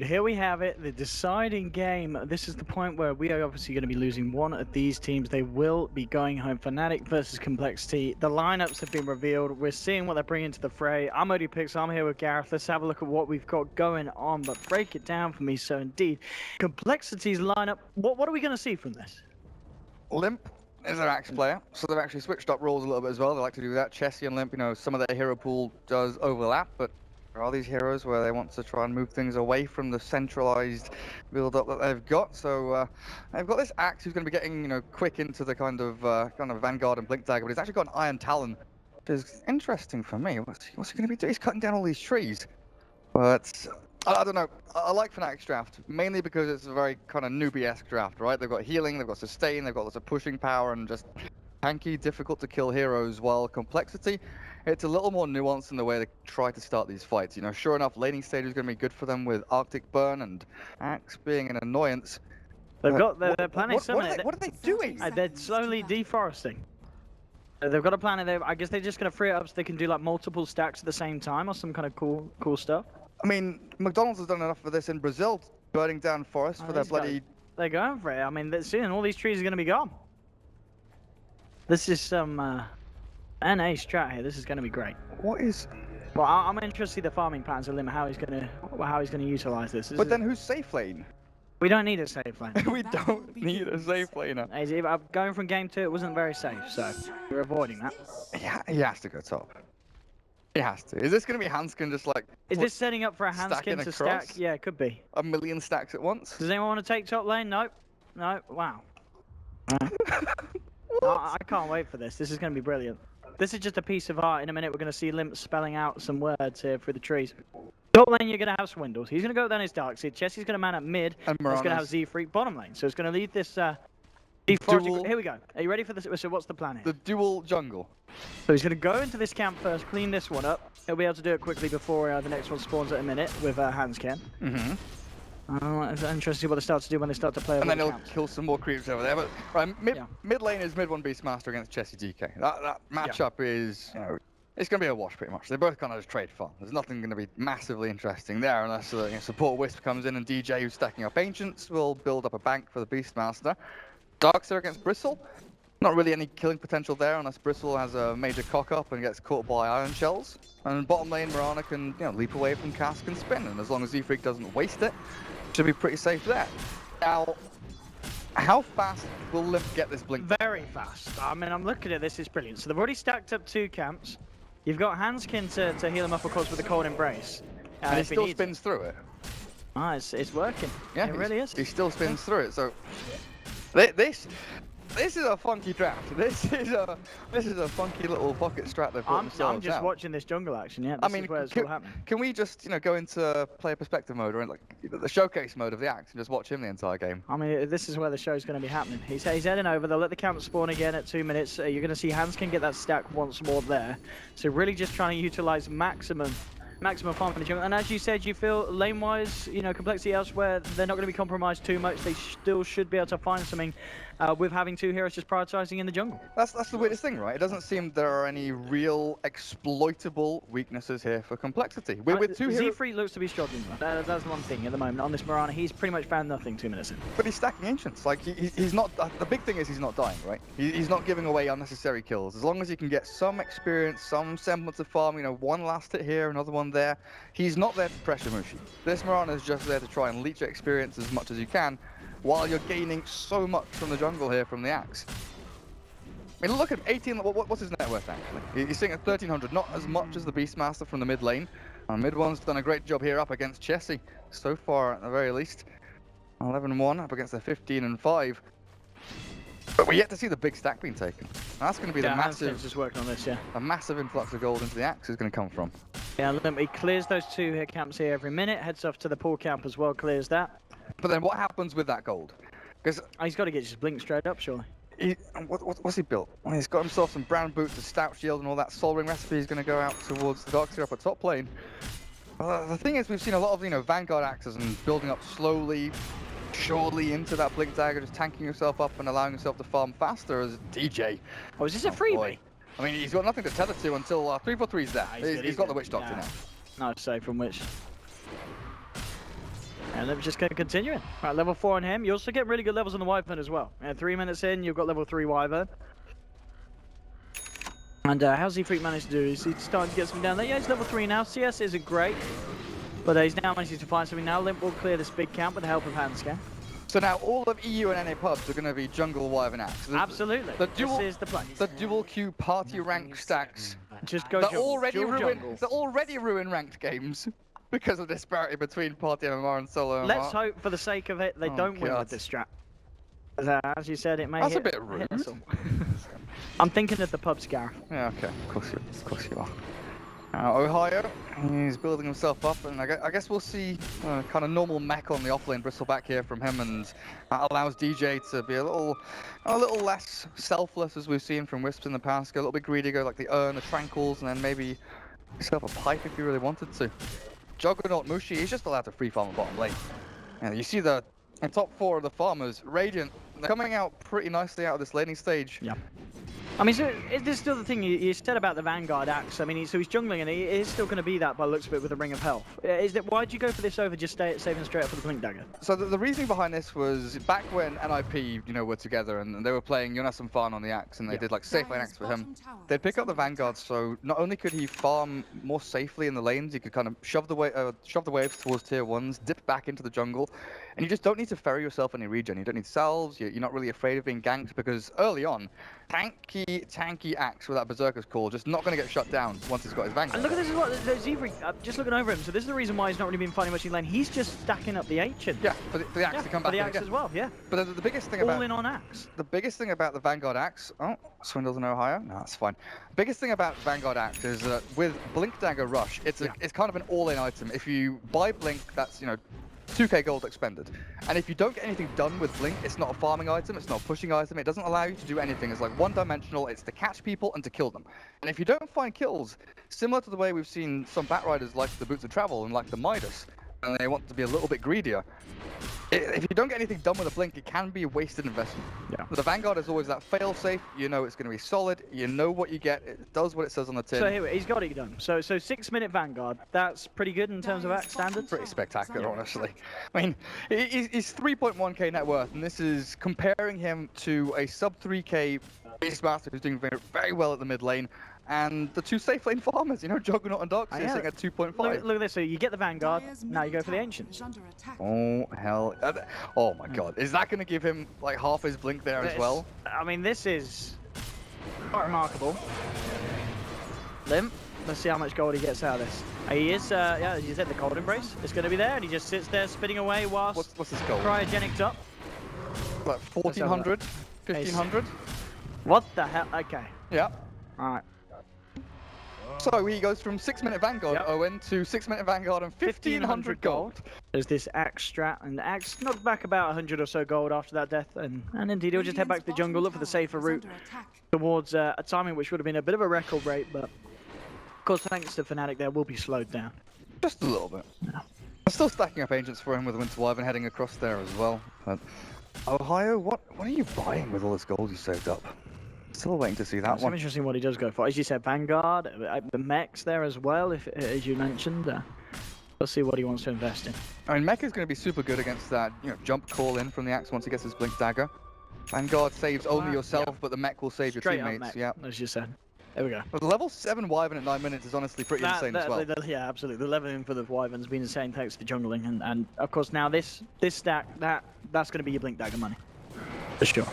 Here we have it, the deciding game. This is the point where we are obviously going to be losing one of these teams. They will be going home. Fnatic versus Complexity. The lineups have been revealed. We're seeing what they're bringing to the fray. I'm ODPix. I'm here with Gareth. Let's have a look at what we've got going on, but break it down for me. So indeed, Complexity's lineup. What are we going to see from this? Limp is their Axe player, so they've actually switched up roles a little bit as well. They like to do that. Chessie and Limp, you know, some of their hero pool does overlap, but there are these heroes where they want to try and move things away from the centralized build-up that they've got. So they've got this Axe who's going to be getting, you know, quick into the kind of Vanguard and Blink Dagger, but he's actually got an Iron Talon, which is interesting for me. What's he going to be doing? He's cutting down all these trees, but I don't know. I like Fnatic's draft, mainly because it's a very kind of newbie-esque draft, right? They've got healing, they've got sustain, they've got lots of pushing power, and just tanky, difficult to kill heroes, while Complexity, it's a little more nuanced in the way they try to start these fights. You know, sure enough, laning stage is going to be good for them with Arctic Burn and Axe being an annoyance. They've got their planning summit. What are they doing? They're slowly deforesting. They've got a plan, and I guess they're just going to free it up so they can do like multiple stacks at the same time or some kind of cool stuff. I mean, McDonald's has done enough for this in Brazil, burning down forests for their bloody... They're going for it. I mean, soon all these trees are going to be gone. This is some NA strat here. This is going to be great. What is... Well, I'm interested to see the farming patterns of Lim, how he's going to utilize this. But then who's safe lane? We don't need a safe lane. We don't need a safe laner. Going from game 2, it wasn't very safe, so we're avoiding that. Yeah, he has to go top. He has to. Is this going to be Hanskin just like... Is this setting up for a Hanskin to stack? Yeah, it could be. A million stacks at once? Does anyone want to take top lane? Nope. No. Wow. I can't wait for this. This is going to be brilliant. This is just a piece of art. In a minute, we're going to see Limp spelling out some words here through the trees. Top lane, you're going to have Swindles. He's going to go down his Darkseid. Chessie's going to man up mid. And He's going to have Z-Freak bottom lane. So it's going to lead this... Here we go. Are you ready for this? So what's the plan here? The dual jungle. So he's going to go into this camp first, clean this one up. He'll be able to do it quickly before the next one spawns at a minute with Hanskin. It's interesting to see what they start to do when they start to play. And then he'll kill some more creeps over there. But right, mid lane is mid 1 Beastmaster against Chessie DK. That matchup is, you know, it's going to be a wash pretty much. They both kind of just trade fun. There's nothing going to be massively interesting there unless support Wisp comes in and DJ, who's stacking up Ancients, will build up a bank for the Beastmaster. Darkseid against Bristle. Not really any killing potential there unless Bristle has a major cock up and gets caught by Iron Shells. And bottom lane, Mirana can leap away from Cask and Spin, and as long as Z-Freak doesn't waste it, should be pretty safe there. Now, how fast will Limp get this blink? Very fast. I mean, I'm looking at this, it's brilliant. So they've already stacked up 2 camps. You've got Hanskin to heal him up, of course, with the Cold Embrace. And he still spins through it. Ah, it's working. Yeah, it really is. He still spins through it, so... This is a funky draft. This is a funky little pocket strat they've put themselves I'm just watching this jungle action. Yeah, I mean, can we just go into player perspective mode or like the showcase mode of the Axe and just watch him the entire game? I mean, this is where the show's going to be happening. He's heading over. They'll let the camp spawn again at 2 minutes. You're going to see Hanskin get that stack once more there. So really just trying to utilize maximum farm in the jungle. And as you said, you feel lane-wise, Complexity elsewhere, they're not going to be compromised too much. They still should be able to find something with having 2 heroes just prioritizing in the jungle. That's the weirdest thing, right? It doesn't seem there are any real exploitable weaknesses here for Complexity. With 2 heroes... Z-Freak looks to be struggling. That's one thing at the moment. On this Mirana, he's pretty much found nothing 2 minutes in. But he's stacking Ancients. Like, he's not... The big thing is he's not dying, right? He's not giving away unnecessary kills. As long as he can get some experience, some semblance of farm, one last hit here, another one there. He's not there to pressure Mushi. This Mirana is just there to try and leech experience as much as you can, while you're gaining so much from the jungle here from the Axe. I mean, look at 18. What's his net worth actually? He's sitting at 1300, not as much as the Beastmaster from the mid lane. And mid one's done a great job here up against Chessie so far, at the very least. 11-1 up against the 15-5. But we're yet to see the big stack being taken. That's going to be the massive. Just working on this, yeah. A massive influx of gold into the Axe is going to come from. Yeah, he clears those 2 hit camps here every minute. Heads off to the pool camp as well. Clears that. But then what happens with that gold? Because he's got to get his blink straight up, surely. What's he built? Well, he's got himself some brown boots, a stout shield, and all that soul ring recipe. He's going to go out towards the Darkseid up at top lane. The thing is, we've seen a lot of Vanguard axes and building up slowly, surely into that blink dagger, just tanking yourself up and allowing yourself to farm faster as DJ. Oh, is this a freebie? Boy. I mean, he's got nothing to tether to until 343's there. He's got the Witch Doctor now. No, safe from Witch. And Limp's just going to continue it. Right, level 4 on him. You also get really good levels on the Wyvern as well. 3 minutes in, you've got level 3 Wyvern. And how's he Freak managed to do? Is he starting to get something down there? Yeah, he's level 3 now. CS isn't great, but he's now managed to find something now. Limp will clear this big camp with the help of Handscan. So now all of EU and NA pubs are going to be jungle Wyvern Axe. Absolutely. This is the play. The dual queue party rank stacks. Just go That jungle. already ruin ranked games because of disparity between party MMR and solo MMR. Let's hope for the sake of it they don't win with this strat. As you said, it may That's hit, a bit rude. I'm thinking of the pubs, Gareth. Yeah, okay. Of course you are. Ohio, he's building himself up, and I guess we'll see kind of normal mech on the offlane bristleback here from him, and that allows DJ to be a little less selfless as we've seen from Wisps in the past. Go a little bit greedy, go like the Urn, the Tranquils, and then maybe yourself a pipe if you really wanted to. Juggernaut Mushi, he's just allowed to free farm the bottom lane. And you see the top 4 of the farmers, Radiant, coming out pretty nicely out of this laning stage. Yeah. I mean, so is this still the thing you said about the Vanguard Axe? I mean, so he's jungling and he is still going to be that by the looks of it with a Ring of Health. Why did you go for this over just saving straight up for the Blink Dagger? So the reasoning behind this was back when NIP, were together and they were playing Jonas and Farn on the Axe, and they did like safe lane Axe for him. They'd pick up the Vanguard, so not only could he farm more safely in the lanes, he could kind of shove the waves towards tier 1s, dip back into the jungle, and you just don't need to ferry yourself any regen. You don't need salves, you're not really afraid of being ganked, because early on, tanky Axe with that Berserker's Call just not going to get shut down once he's got his Vanguard. And look at this as well, there's Zivri, just looking over him, so this is the reason why he's not really been finding much in lane. He's just stacking up the Ancient. Yeah, for the Axe to come back. For the Axe as well, yeah. But the biggest thing All in on Axe. The biggest thing about the Vanguard Axe, Swindles in Ohio? No, that's fine. Biggest thing about Vanguard Axe is that with Blink Dagger Rush, it's kind of an all-in item. If you buy Blink, that's, 2k gold expended. And if you don't get anything done with Blink, it's not a farming item, it's not a pushing item, it doesn't allow you to do anything. It's like one-dimensional, it's to catch people and to kill them. And if you don't find kills, similar to the way we've seen some Batriders like the Boots of Travel and like the Midas, and they want to be a little bit greedier, if you don't get anything done with a Blink, it can be a wasted investment. Yeah. But the Vanguard is always that fail-safe, it's going to be solid, you know what you get, it does what it says on the tin. So here, he's got it done. So 6-minute Vanguard, that's pretty good in terms of Axe standards? Pretty spectacular, honestly. I mean, he's 3.1k net worth, and this is comparing him to a sub-3k Beastmaster who's doing very, very well at the mid lane. And the 2 safe lane farmers, Juggernaut and Dark sitting at 2.5. Look at this, so you get the Vanguard, now you go for the Ancients. Oh, hell. Oh my god. Is that going to give him like half his Blink there as well? I mean, this is quite remarkable. Limp, let's see how much gold he gets out of this. He is, as you said, the Cold Embrace is going to be there, and he just sits there spinning away whilst what's his gold? Cryogenics up. Like 1400? 1500? What the hell? Okay. Yeah. Alright. So he goes from 6-minute Vanguard Owen to 6-minute Vanguard and 1500 gold. There's this Axe strat, and the Axe knocked back about 100 or so gold after that death, and indeed he'll just head back to the jungle, look for the safer route towards a timing which would have been a bit of a record break, but of course thanks to Fnatic there will be slowed down. Just a little bit. Yeah. I'm still stacking up Ancients for him with Winter Wyvern heading across there as well. But Ohio, what are you buying with all this gold you saved up? Still waiting to see that one. It's interesting what he does go for. As you said, Vanguard, the mechs there as well, as you mentioned. We'll see what he wants to invest in. I mean, mech is going to be super good against that, jump call in from the Axe once he gets his Blink Dagger. Vanguard saves only yourself, but the mech will save your teammates. Yeah, as you said. There we go. But level 7 Wyvern at 9 minutes is honestly pretty insane as well. Yeah, absolutely. The leveling for the Wyvern's been insane thanks to jungling, and of course now this stack, that's going to be your Blink Dagger money. For sure.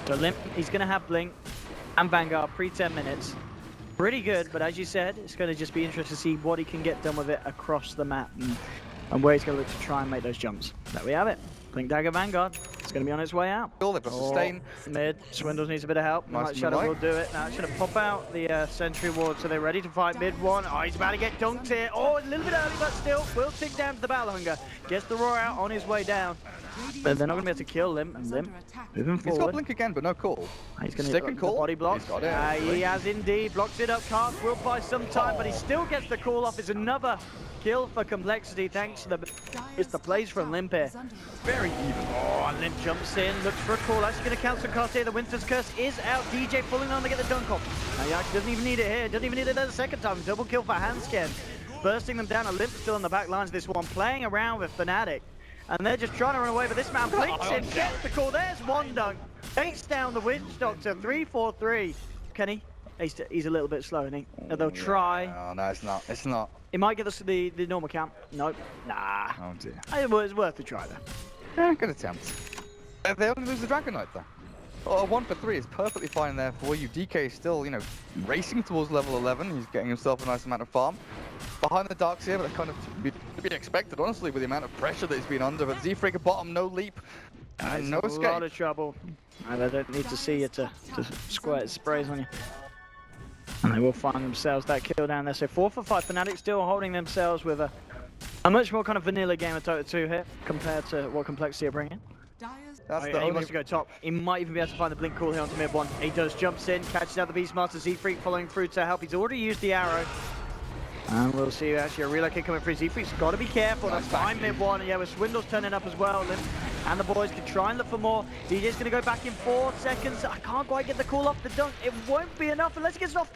So Limp, he's going to have Blink and Vanguard pre-10 minutes. Pretty good, but as you said, it's going to just be interesting to see what he can get done with it across the map and where he's going to look to try and make those jumps. There we have it. Blink Dagger Vanguard. It's going to be on its way out. They've got sustain. Mid. Swindles needs a bit of help. Nice Shadow will do it. Now it's going to pop out the Sentry Ward, so they're ready to fight mid one. Oh, he's about to get dunked here. Oh, a little bit early, but still will tick down to the Battle Hunger. Gets the Roar out on his way down. But they're not going to be able to kill Limp, and Limp moving forward. He's got Blink again, but no call. He's going to stick and call. Body blocks. He has indeed. Blocks it up. Cast will buy some time, but he still gets the call off. It's another kill for Complexity, thanks to the plays from Limp here. Very even. Oh, Limp jumps in, looks for a call. Actually going to cancel cast here. The Winter's Curse is out. DJ pulling on to get the dunk off. Now he actually doesn't even need it here. Doesn't even need it the second time. Double kill for Handscan. Bursting them down. A Limp still on the back lines. This one playing around with Fnatic. and they're just trying to run away, but this man blinks in, gets the call. There's one dunk, takes down the Witch Doctor, 3-4-3. Kenny, he's a little bit slow, isn't he? They'll try. No, it's not. It's not. It might get us the normal count. Nope. Nah. Oh dear. It was worth a try though. Yeah, good attempt. They only lose the Dragon Knight though. Oh, a 1 for 3 is perfectly fine there for you. DK is still, you know, racing towards level 11. He's getting himself a nice amount of farm. Behind the darks here, but that's kind of to be expected, honestly, with the amount of pressure that he's been under. But Z-Freak at bottom, no leap, and no escape. A lot of trouble. And they don't need to see you to squirt sprays on you. And they will find themselves that kill down there. So 4 for 5. Fnatic still holding themselves with a much more kind of vanilla game of Dota 2 here compared to what Complexity are bringing. That's He the only... wants to go top. He might even be able to find the blink call here onto mid one. He does, jumps in, catches out the Beastmaster. Z-Freak following through to help. He's already used the arrow. And we'll see actually a relocate coming through. Z-Freak's got to be careful. That's fine mid one. Yeah, with Swindle's turning up as well. And the boys can try and look for more. DJ's going to go back in 4 seconds. I can't quite get the call off the dunk. It won't be enough unless he gets it off.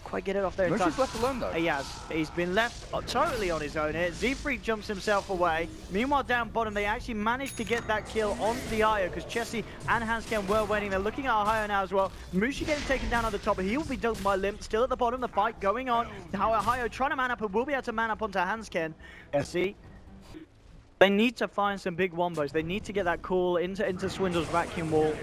Quite get it off there in time. Mushi's left alone though. He has. He's been left totally on his own here. Z-Freak jumps himself away. Meanwhile, down bottom, they actually managed to get that kill onto the Io because Chessie and Hansken were waiting. They're looking at Ohio now as well. Mushi getting taken down on the top. He will be dunked by Limp. Still at the bottom, the fight going on. Now Ohio trying to man up and will be able to man up onto Hansken. See? They need to find some big wombos. They need to get that call into Swindle's vacuum wall.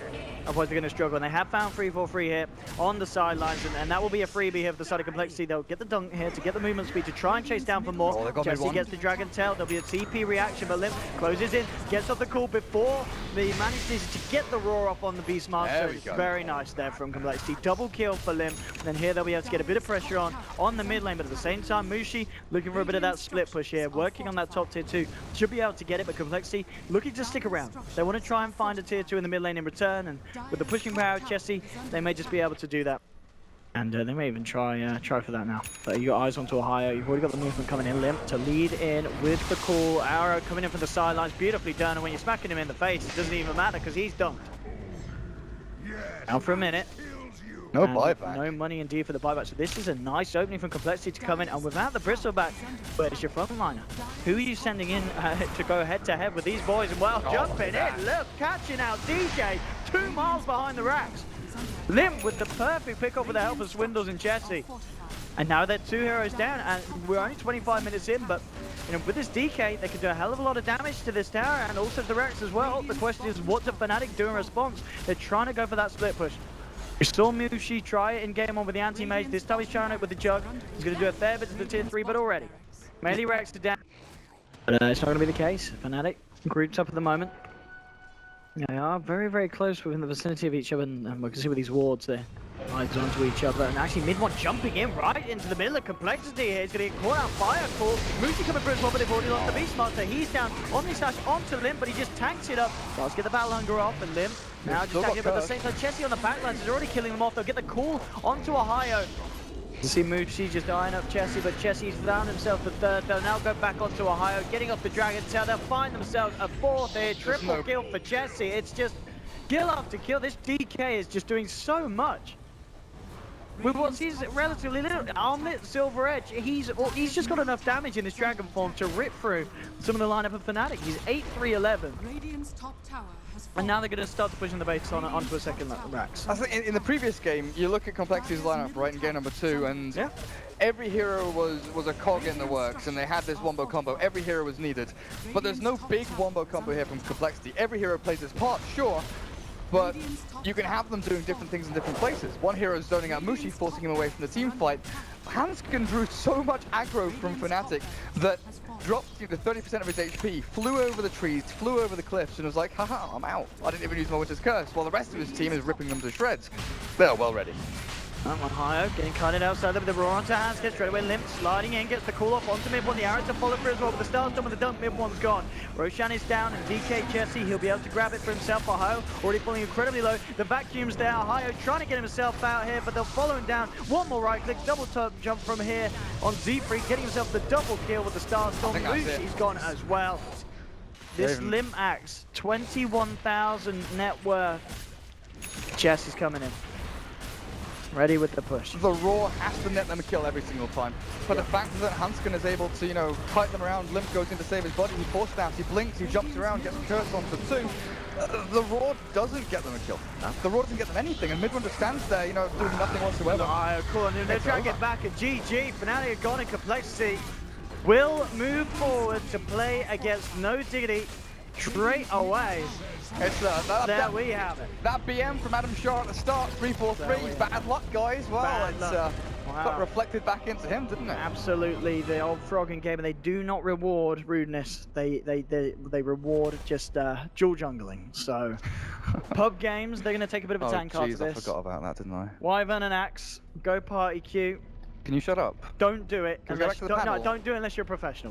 Otherwise, they're going to struggle. And they have found 3-4-3 here on the sidelines, and that will be a freebie here for the side of Complexity. They'll get the dunk here to get the movement speed to try and chase down for more. Jesse gets the Dragon Tail. There'll be a TP reaction, but Limp closes in, gets off the call before he manages to get the roar off on the Beastmaster. It's very nice there from Complexity. Double kill for Limp. And then here they'll be able to get a bit of pressure on the mid lane, but at the same time, Mushi looking for a bit of that split push here, working on that top tier 2. Should be able to get it, but Complexity looking to stick around. They want to try and find a tier 2 in the mid lane in return, and with the pushing power of Chessie, they may just be able to do that. And they may even try for that now. But you got eyes onto Ohio. You've already got the movement coming in. Limp to lead in with the call. Arrow coming in from the sidelines. Beautifully done. And when you're smacking him in the face, it doesn't even matter because he's dunked. Now for a minute. No buyback. No money indeed for the buyback. So this is a nice opening from Complexity to come in. And without the bristleback, where's your frontliner? Who are you sending in to go head to head with these boys? And well, jumping in. Look, catching out DJ 2 miles behind the racks. Limp with the perfect pick up with the help of Swindles and Chessie. And now they're 2 heroes down, and we're only 25 minutes in, but you know, with this DK, they can do a hell of a lot of damage to this tower and also to the racks as well. The question is, what do Fnatic do in response? They're trying to go for that split push. We saw Mushi try it in game 1 with the anti-mage. This time he's trying it with the jug. He's going to do a fair bit to the tier 3, but already. Melee racks to down. But it's not going to be the case. Fnatic grouped up at the moment. They are very, very close within the vicinity of each other, and we can see with these wards there. Eyes onto each other, and actually mid one jumping in right into the middle of Complexity here. He's going to get caught out fire call. Mushi coming through as well, but they've already lost the Beastmaster. He's down on the slash onto Limp, but he just tanks it up. Let's get the Battle Hunger off, and Limp now just attacking, but at the same time, Chessie on the backlines is already killing them off. They'll get the call onto Ohio. You see Mushi just eyeing up Chessie, but Chessie's found himself the 3rd. They'll now go back onto Ohio, getting off the Dragon Tail. They'll find themselves a 4th here. Triple kill for Chessie. It's just kill after kill. This DK is just doing so much. With what seems relatively little armlet, Silver Edge, he's just got enough damage in his Dragon form to rip through some of the lineup of Fnatic. He's 8-3-11. And now they're going to start to push in the base onto a second racks. I think in the previous game, you look at Complexity's lineup, right, in game number 2, and every hero was a cog in the works, and they had this wombo combo. Every hero was needed. But there's no big wombo combo here from Complexity. Every hero plays his part, sure, but you can have them doing different things in different places. One hero is zoning out Mushi, forcing him away from the team fight. Hansken drew so much aggro from Fnatic that dropped the 30% of his HP, flew over the trees, flew over the cliffs, and was like, haha, I'm out. I didn't even use my Winter's Curse, while the rest of his team is ripping them to shreds. They're well ready. Ohio getting cutted outside with the roar onto Hansken, straight away Limp sliding in, gets the call off onto mid one, the arrow to follow through as well, but the star's done with the dunk, mid one's gone. Roshan is down, and DK Chessie, he'll be able to grab it for himself. Ohio already falling incredibly low, the vacuum's there, Ohio trying to get himself out here, but they'll follow him down. One more right click, double top jump from here on Z-Freak, getting himself the double kill with the star storm. Mushi's gone as well. This Limp Axe, 21,000 net worth. Chess is coming in. Ready with the push. The Raw has to net them a kill every single time. But the fact that Hanskin is able to, you know, kite them around, Limp goes in to save his body, he force stabs, he blinks, he jumps around, gets Curse onto the 2. The Raw doesn't get them a kill. No. The Raw doesn't get them anything, and Midwinter stands there, you know, doing nothing whatsoever. Oh, cool. And they're trying to get back at GG. Fnatic are gone in complexity. Will move forward to play against No Diggity straight away. It's there we have it. That BM from Adam Shaw at the start, 3-4-3. Bad luck, guys. Well, got reflected back into him, didn't it? Absolutely. The old Froggen game, and they do not reward rudeness. They reward just dual jungling. So, pub games, they're going to take a bit of a tank after this. I forgot about that, didn't I? Wyvern and Axe, go party Q. Can you shut up? Don't do it. Can we go back to the panel? No, don't do it unless you're a professional.